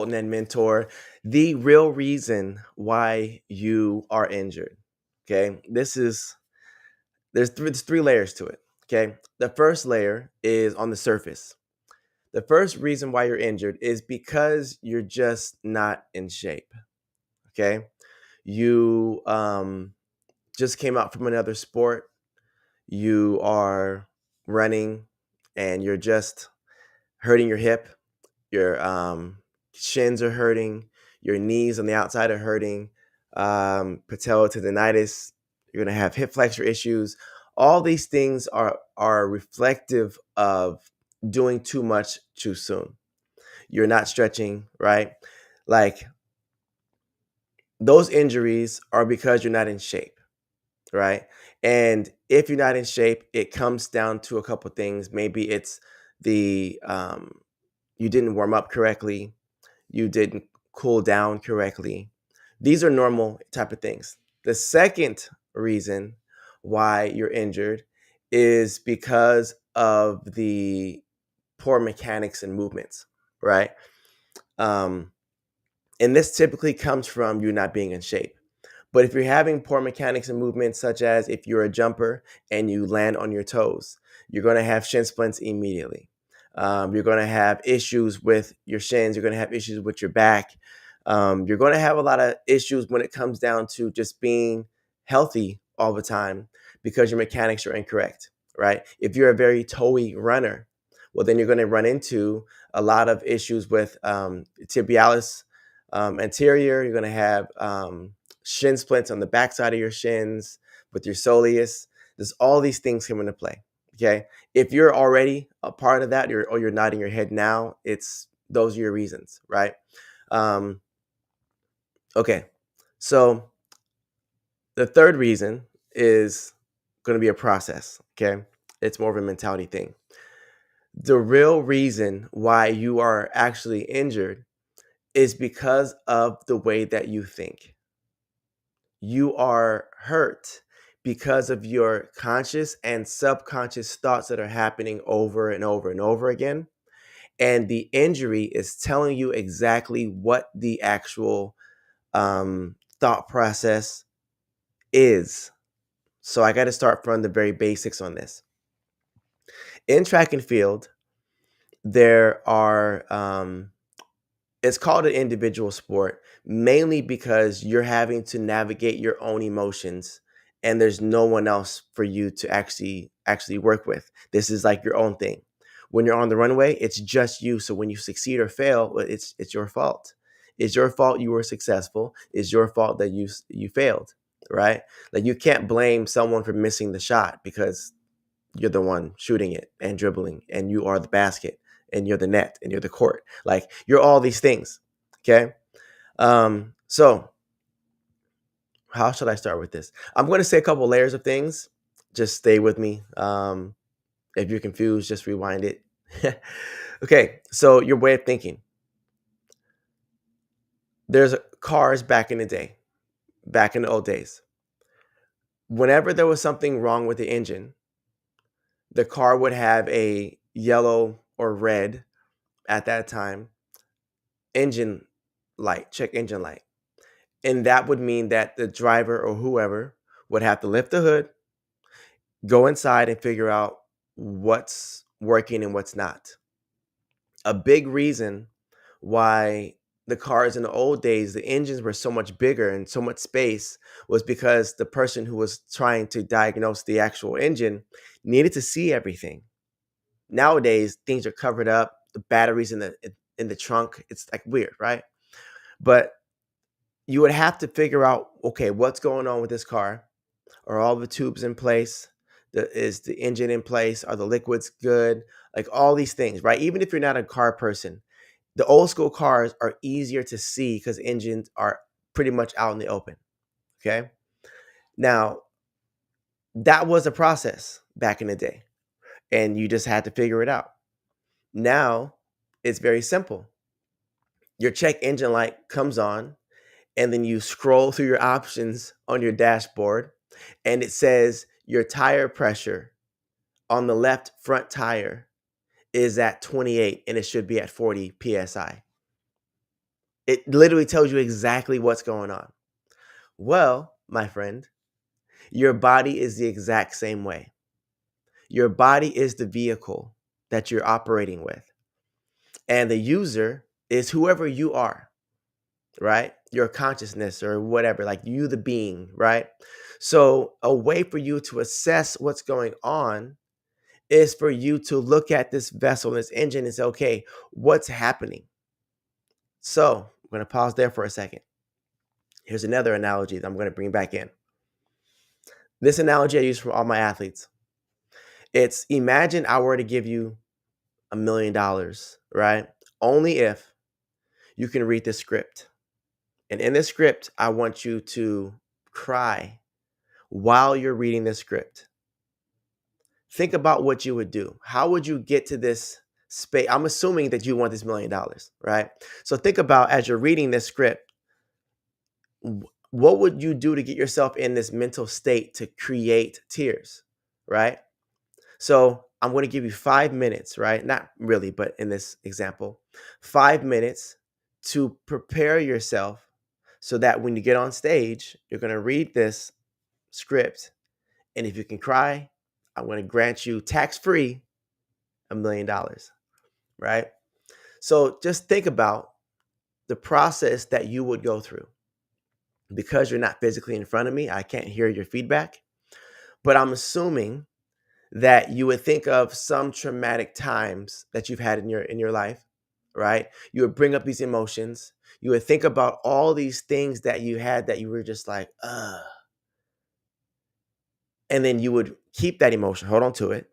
and then mentor, the real reason why you are injured. Okay. There's three layers to it. Okay. The first layer is on the surface. The first reason why you're injured is because you're just not in shape. Okay. You just came out from another sport. You are running and you're just hurting your hip. Your shins are hurting. Your knees on the outside are hurting. Patellotendinitis. You're gonna have hip flexor issues. All these things are reflective of doing too much too soon. You're not stretching, right? Like those injuries are because you're not in shape, right? And if you're not in shape, it comes down to a couple things. Maybe it's the you didn't warm up correctly, you didn't cool down correctly. These are normal type of things. The second reason why you're injured is because of the poor mechanics and movements, right? Um, and this typically comes from you not being in shape. But if you're having poor mechanics and movements, such as if you're a jumper and you land on your toes, you're going to have shin splints immediately. You're going to have issues with your shins. You're going to have issues with your back. You're going to have a lot of issues when it comes down to just being healthy all the time because your mechanics are incorrect, right? If you're a very toey runner, well, then you're going to run into a lot of issues with tibialis anterior. You're going to have shin splints on the backside of your shins with your soleus. There's all these things come into play. Okay. If you're already a part of that, or you're nodding your head now, it's those are your reasons, right? Um, okay. So the third reason is going to be a process. Okay. It's more of a mentality thing. The real reason why you are actually injured is because of the way that you think. You are hurt because of your conscious and subconscious thoughts that are happening over and over and over again. And the injury is telling you exactly what the actual thought process is. So I got to start from the very basics on this. In track and field, there are it's called an individual sport mainly because you're having to navigate your own emotions and there's no one else for you to actually work with. This is like your own thing. When you're on the runway, it's just you. So when you succeed or fail, well, it's your fault. It's your fault you were successful. It's your fault that you failed, right? Like you can't blame someone for missing the shot because you're the one shooting it and dribbling and you are the basket and you're the net and you're the court. Like you're all these things. Okay. So how should I start with this? I'm going to say a couple layers of things. Just stay with me. If you're confused, just rewind it. Okay. So your way of thinking. There's cars back in the day, back in the old days. Whenever there was something wrong with the engine, the car would have a yellow or red at that time engine light, check engine light. And that would mean that the driver or whoever would have to lift the hood, go inside and figure out what's working and what's not. A big reason why the cars in the old days, the engines were so much bigger and so much space was because the person who was trying to diagnose the actual engine needed to see everything. Nowadays, things are covered up, the batteries in the trunk, it's like weird, right? But you would have to figure out, okay, what's going on with this car? Are all the tubes in place? Is the engine in place? Are the liquids good? Like all these things, right? Even if you're not a car person, the old school cars are easier to see because engines are pretty much out in the open. Okay. Now, that was a process back in the day, and you just had to figure it out. Now, it's very simple. Your check engine light comes on, and then you scroll through your options on your dashboard and it says your tire pressure on the left front tire is at 28 and it should be at 40 psi. It literally tells you exactly what's going on. Well, my friend, your body is the exact same way. Your body is the vehicle that you're operating with. And the user is whoever you are, right? Your consciousness or whatever, like you, the being, right? So, a way for you to assess what's going on is for you to look at this vessel, this engine, and say, okay, what's happening? So, I'm going to pause there for a second. Here's another analogy that I'm going to bring back in. This analogy I use for all my athletes. It's imagine I were to give you $1 million, right? Only if you can read the script. And in this script, I want you to cry while you're reading the script. Think about what you would do. How would you get to this space? I'm assuming that you want this $1 million, right? So think about as you're reading this script, what would you do to get yourself in this mental state to create tears, right? So I'm going to give you 5 minutes, right? Not really, but in this example, 5 minutes to prepare yourself so that when you get on stage, you're going to read this script. And if you can cry, I'm going to grant you tax-free $1 million, right? So just think about the process that you would go through. Because you're not physically in front of me, I can't hear your feedback, but I'm assuming that you would think of some traumatic times that you've had in your life, right? You would bring up these emotions. You would think about all these things that you had that you were just like, ugh. And then you would keep that emotion, hold on to it.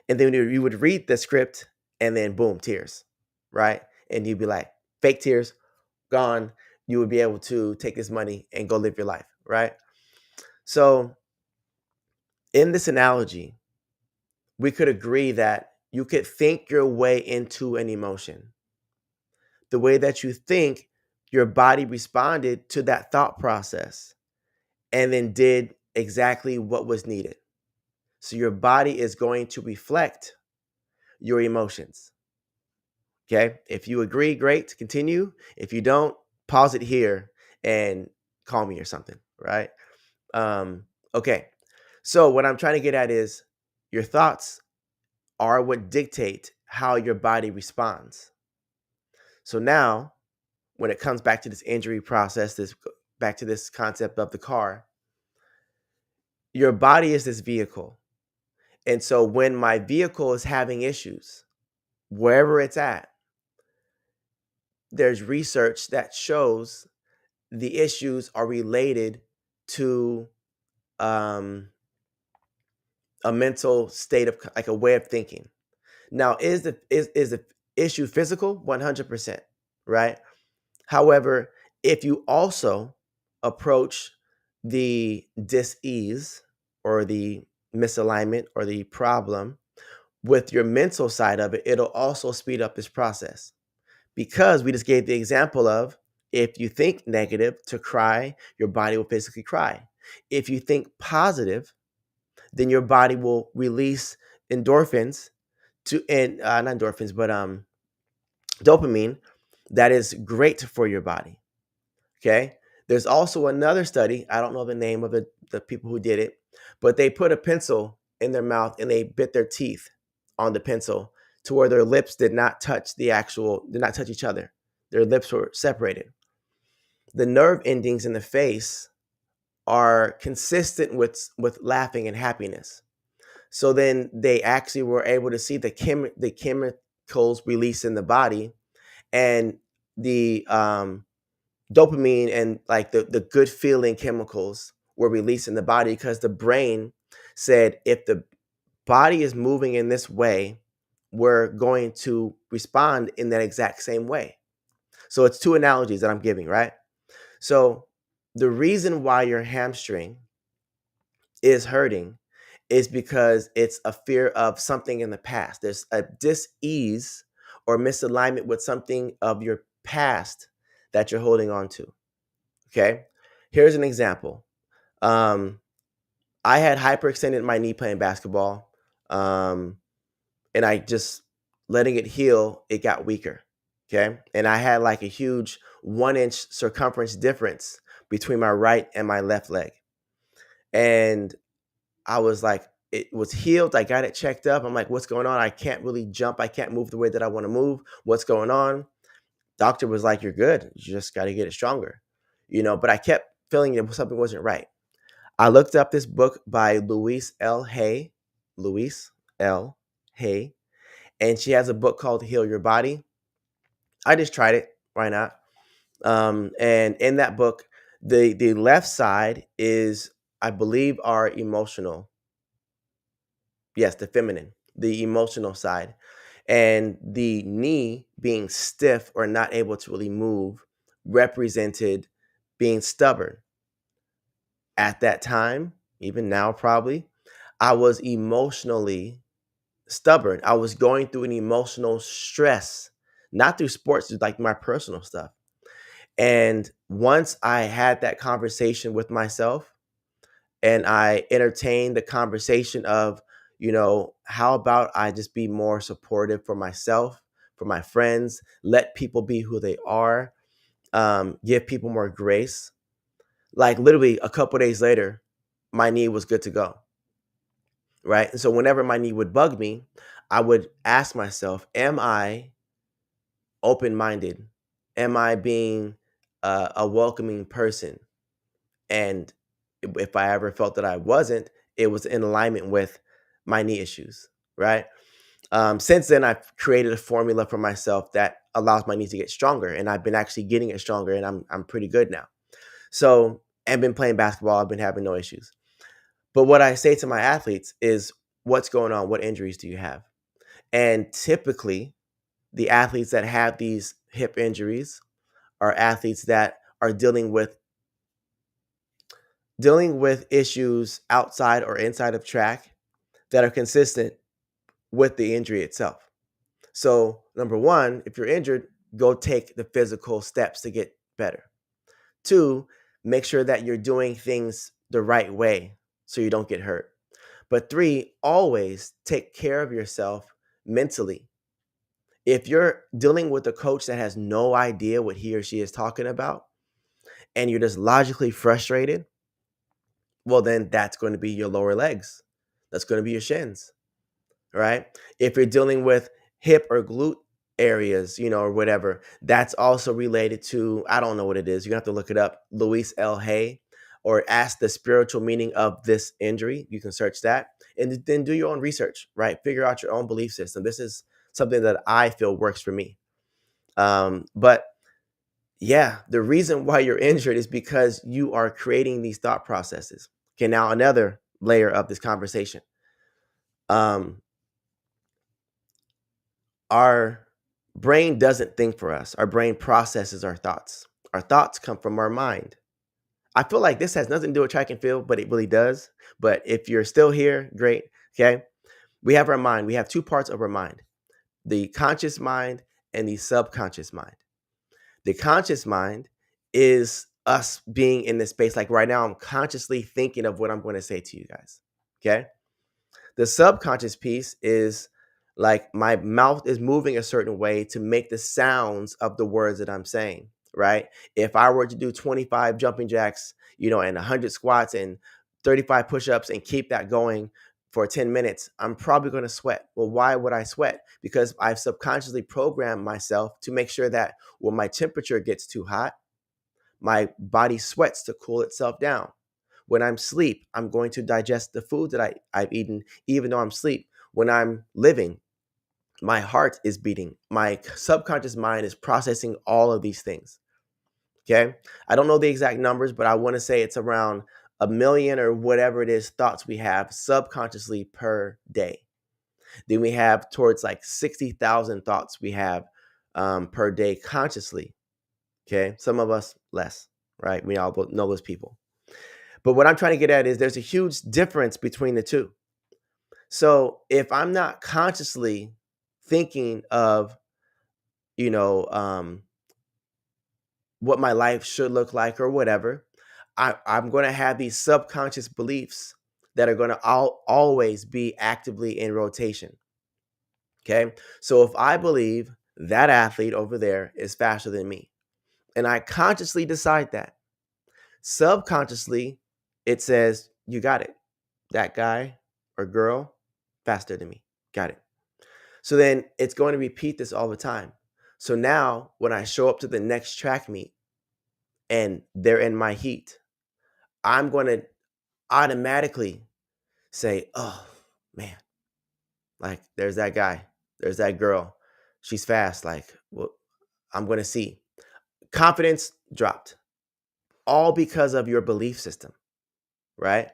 And then you would read the script and then boom, tears, right? And you'd be like, fake tears, gone. You would be able to take this money and go live your life, right? So in this analogy, we could agree that you could think your way into an emotion. The way that you think, your body responded to that thought process and then did exactly what was needed. So your body is going to reflect your emotions. Okay. If you agree, great, continue. If you don't, pause it here and call me or something. Right. Okay. So what I'm trying to get at is your thoughts are what dictate how your body responds. So now, when it comes back to this injury process, back to this concept of the car, your body is this vehicle. And so when my vehicle is having issues, wherever it's at, there's research that shows the issues are related to um, a mental state of like a way of thinking. Now, is the issue physical? 100%, right? However, if you also approach the dis-ease or the misalignment or the problem with your mental side of it, it'll also speed up this process. Because we just gave the example of if you think negative to cry, your body will physically cry. If you think positive, then your body will release endorphins and not endorphins, but dopamine that is great for your body. Okay. There's also another study. I don't know the name of the people who did it, but they put a pencil in their mouth and they bit their teeth on the pencil to where their lips did not touch each other. Their lips were separated. The nerve endings in the face are consistent with laughing and happiness. So then they actually were able to see the chemicals released in the body and the dopamine and like the good feeling chemicals were released in the body because the brain said if the body is moving in this way, we're going to respond in that exact same way. So it's two analogies that I'm giving, right? So the reason why your hamstring is hurting is because it's a fear of something in the past. There's a dis-ease or misalignment with something of your past that you're holding on to. Okay. Here's an example. I had hyperextended my knee playing basketball. And I just letting it heal, it got weaker. Okay. And I had like a huge 1 inch circumference difference between my right and my left leg. And I was like, it was healed. I got it checked up. I'm like, what's going on? I can't really jump. I can't move the way that I want to move. What's going on? Doctor was like, you're good. You just got to get it stronger. But I kept feeling that something wasn't right. I looked up this book by Louise L. Hay, and she has a book called Heal Your Body. I just tried it. Why not? And in that book, the left side is, I believe, our emotional. Yes, the feminine, the emotional side. And the knee being stiff or not able to really move represented being stubborn. At that time, even now, probably, I was emotionally stubborn. I was going through an emotional stress, not through sports, like my personal stuff. And once I had that conversation with myself and I entertained the conversation of, how about I just be more supportive for myself, for my friends, let people be who they are, give people more grace. Like literally a couple days later, my knee was good to go. Right. And so whenever my knee would bug me, I would ask myself, am I open minded? Am I being a welcoming person? And if I ever felt that I wasn't, it was in alignment with my knee issues. Right. Since then, I've created a formula for myself that allows my knee to get stronger. And I've been actually getting it stronger, and I'm pretty good now. So, and been playing basketball. I've been having no issues. But what I say to my athletes is, what's going on? What injuries do you have? And typically, the athletes that have these hip injuries are athletes that are dealing with issues outside or inside of track that are consistent with the injury itself. So, number one, if you're injured, go take the physical steps to get better. Two, make sure that you're doing things the right way so you don't get hurt. But three, always take care of yourself mentally. If you're dealing with a coach that has no idea what he or she is talking about and you're just logically frustrated, well, then that's going to be your lower legs. That's going to be your shins, right? If you're dealing with hip or glute areas, or whatever, that's also related to, I don't know what it is. You have to look it up. Louise L. Hay, or ask the spiritual meaning of this injury. You can search that and then do your own research, right? Figure out your own belief system. This is something that I feel works for me. But yeah, the reason why you're injured is because you are creating these thought processes. Okay, now another layer of this conversation. Um, our brain doesn't think for us. Our brain processes our thoughts. Our thoughts come from our mind. I feel like this has nothing to do with track and field, but it really does. But if you're still here, great. Okay. We have our mind. We have two parts of our mind: the conscious mind and the subconscious mind. The conscious mind is us being in this space. Like right now, I'm consciously thinking of what I'm going to say to you guys. Okay. The subconscious piece is like my mouth is moving a certain way to make the sounds of the words that I'm saying, right? If I were to do 25 jumping jacks, and 100 squats and 35 push-ups and keep that going for 10 minutes, I'm probably going to sweat. Well, why would I sweat? Because I've subconsciously programmed myself to make sure that when my temperature gets too hot, my body sweats to cool itself down. When I'm asleep, I'm going to digest the food that I've eaten, even though I'm asleep. When I'm living, my heart is beating. My subconscious mind is processing all of these things. Okay. I don't know the exact numbers, but I want to say it's around a million or whatever it is thoughts we have subconsciously per day. Then we have towards like 60,000 thoughts we have per day consciously. Okay. Some of us less, right? We all know those people. But what I'm trying to get at is there's a huge difference between the two. So if I'm not consciously thinking of, you know, um, what my life should look like or whatever, I'm going to have these subconscious beliefs that are going to always be actively in rotation. Okay. So if I believe that athlete over there is faster than me. And I consciously decide that. Subconsciously, it says, you got it. That guy or girl, faster than me. Got it. So then it's going to repeat this all the time. So now when I show up to the next track meet and they're in my heat, I'm going to automatically say, oh man, like there's that guy, there's that girl. She's fast. Like, well, I'm going to see. Confidence dropped, all because of your belief system, right?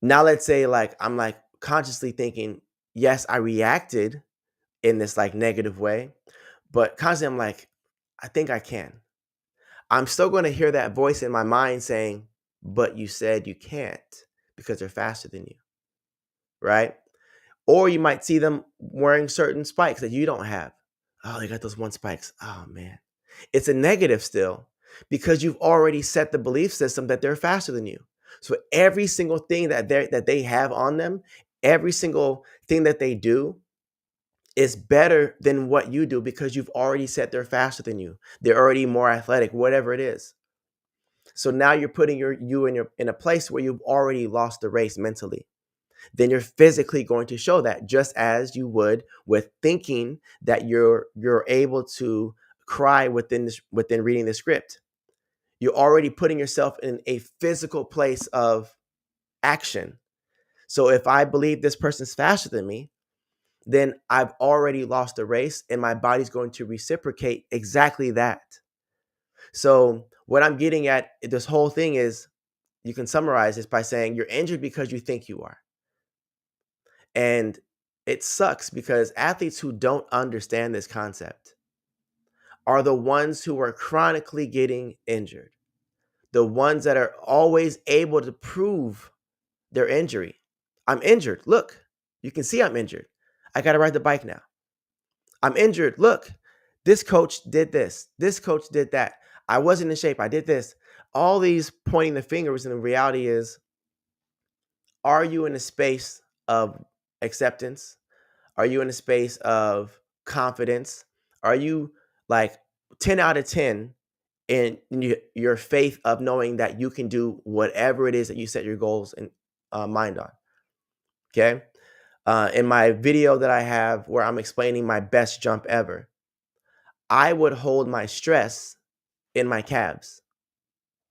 Now let's say like I'm like consciously thinking, yes, I reacted in this like negative way, but constantly I'm like, I think I can. I'm still going to hear that voice in my mind saying, but you said you can't because they're faster than you, right? Or you might see them wearing certain spikes that you don't have. Oh, they got those one spikes. Oh man. It's a negative still because you've already set the belief system that they're faster than you. So every single thing that they have on them, every single thing that they do is better than what you do because you've already said they're faster than you. They're already more athletic, whatever it is. So now you're putting you in a place where you've already lost the race mentally. Then you're physically going to show that, just as you would with thinking that you're able to cry within reading the script. You're already putting yourself in a physical place of action. So if I believe this person's faster than me, then I've already lost the race and my body's going to reciprocate exactly that. So what I'm getting at this whole thing is, you can summarize this by saying you're injured because you think you are. And it sucks because athletes who don't understand this concept are the ones who are chronically getting injured, the ones that are always able to prove their injury. I'm injured. Look, you can see I'm injured. I got to ride the bike now. I'm injured. Look, this coach did this. This coach did that. I wasn't in shape. I did this. All these pointing the fingers, and the reality is, are you in a space of acceptance? Are you in a space of confidence? Are you like 10 out of 10 in your faith of knowing that you can do whatever it is that you set your goals and mind on? Okay. In my video that I have where I'm explaining my best jump ever, I would hold my stress in my calves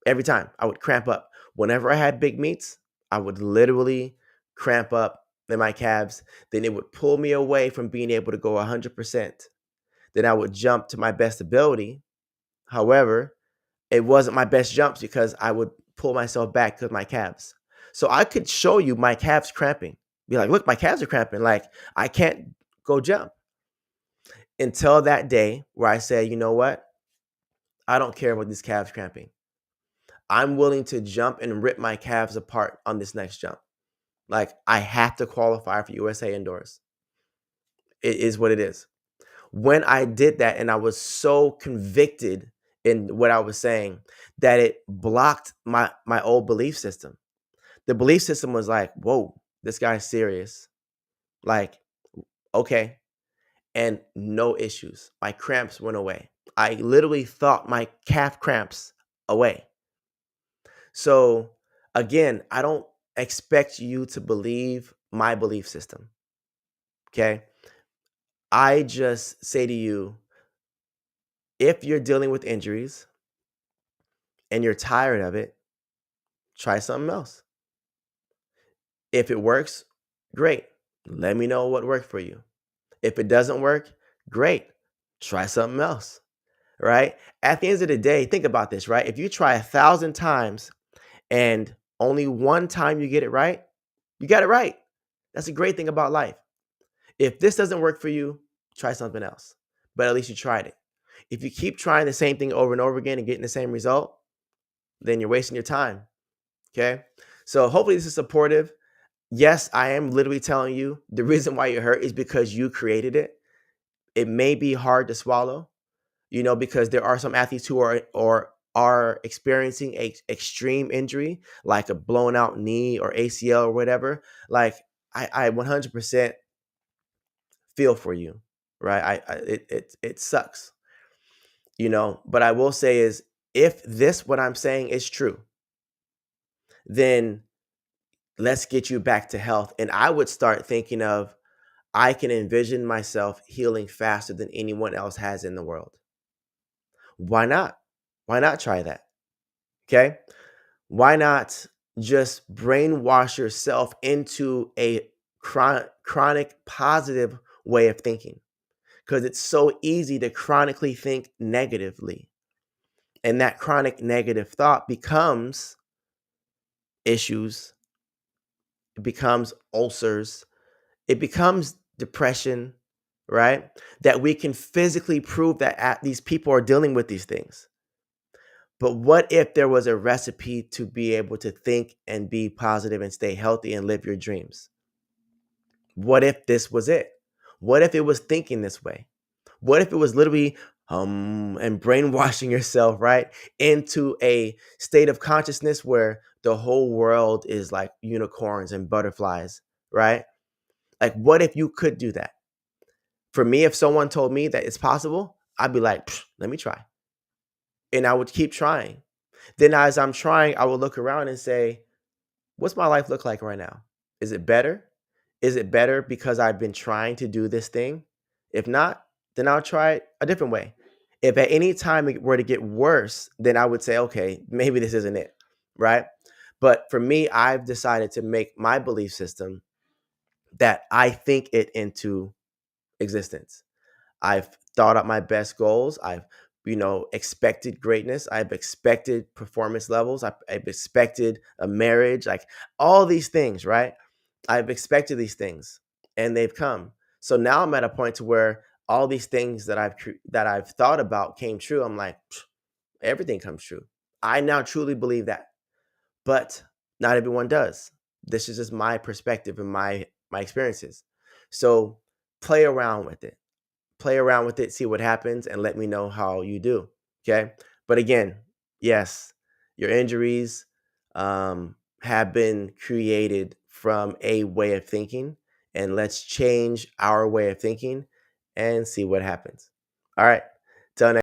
every time. I would cramp up. Whenever I had big meets, I would literally cramp up in my calves. Then it would pull me away from being able to go 100%. Then I would jump to my best ability. However, it wasn't my best jumps because I would pull myself back to my calves. So I could show you my calves cramping. Be like, look, my calves are cramping. Like, I can't go jump. Until that day where I say, you know what? I don't care about these calves cramping. I'm willing to jump and rip my calves apart on this next jump. Like, I have to qualify for USA Indoors. It is what it is. When I did that, and I was so convicted in what I was saying, that it blocked my old belief system. The belief system was like, whoa, this guy's serious. Like, okay. And no issues. My cramps went away. I literally thought my calf cramps away. So again, I don't expect you to believe my belief system. Okay. I just say to you, if you're dealing with injuries and you're tired of it, try something else. If it works, great. Let me know what worked for you. If it doesn't work, great. Try something else. Right? At the end of the day, think about this, right? If you try 1,000 times and only one time you get it right, you got it right. That's a great thing about life. If this doesn't work for you, try something else. But at least you tried it. If you keep trying the same thing over and over again and getting the same result, then you're wasting your time. Okay? So hopefully this is supportive. Yes, I am literally telling you the reason why you're hurt is because you created it. It may be hard to swallow, because there are some athletes who are experiencing a extreme injury, like a blown out knee or ACL or whatever. Like, I 100% feel for you. right? It sucks, But I will say is, if this what I'm saying is true, then let's get you back to health. And I would start thinking of, I can envision myself healing faster than anyone else has in the world. Why not? Why not try that? Okay. Why not just brainwash yourself into a chronic positive way of thinking? Because it's so easy to chronically think negatively. And that chronic negative thought becomes issues, it becomes ulcers, it becomes depression, right? That we can physically prove that these people are dealing with these things. But what if there was a recipe to be able to think and be positive and stay healthy and live your dreams? What if this was it? What if it was thinking this way? What if it was literally and brainwashing yourself, right, into a state of consciousness where the whole world is like unicorns and butterflies, right? Like, what if you could do that? For me, if someone told me that it's possible, I'd be like, let me try. And I would keep trying. Then as I'm trying, I would look around and say, what's my life look like right now? Is it better? Is it better because I've been trying to do this thing? If not, then I'll try it a different way. If at any time it were to get worse, then I would say, okay, maybe this isn't it, right? But for me, I've decided to make my belief system that I think it into existence. I've thought up my best goals. I've, expected greatness. I've expected performance levels. I've expected a marriage, like all these things, right? I've expected these things and they've come. So now I'm at a point to where all these things that I've thought about came true. I'm like, everything comes true. I now truly believe that, but not everyone does. This is just my perspective and my experiences. So play around with it, see what happens, and let me know how you do. Okay. But again, yes, your injuries have been created from a way of thinking, and let's change our way of thinking and see what happens. All right.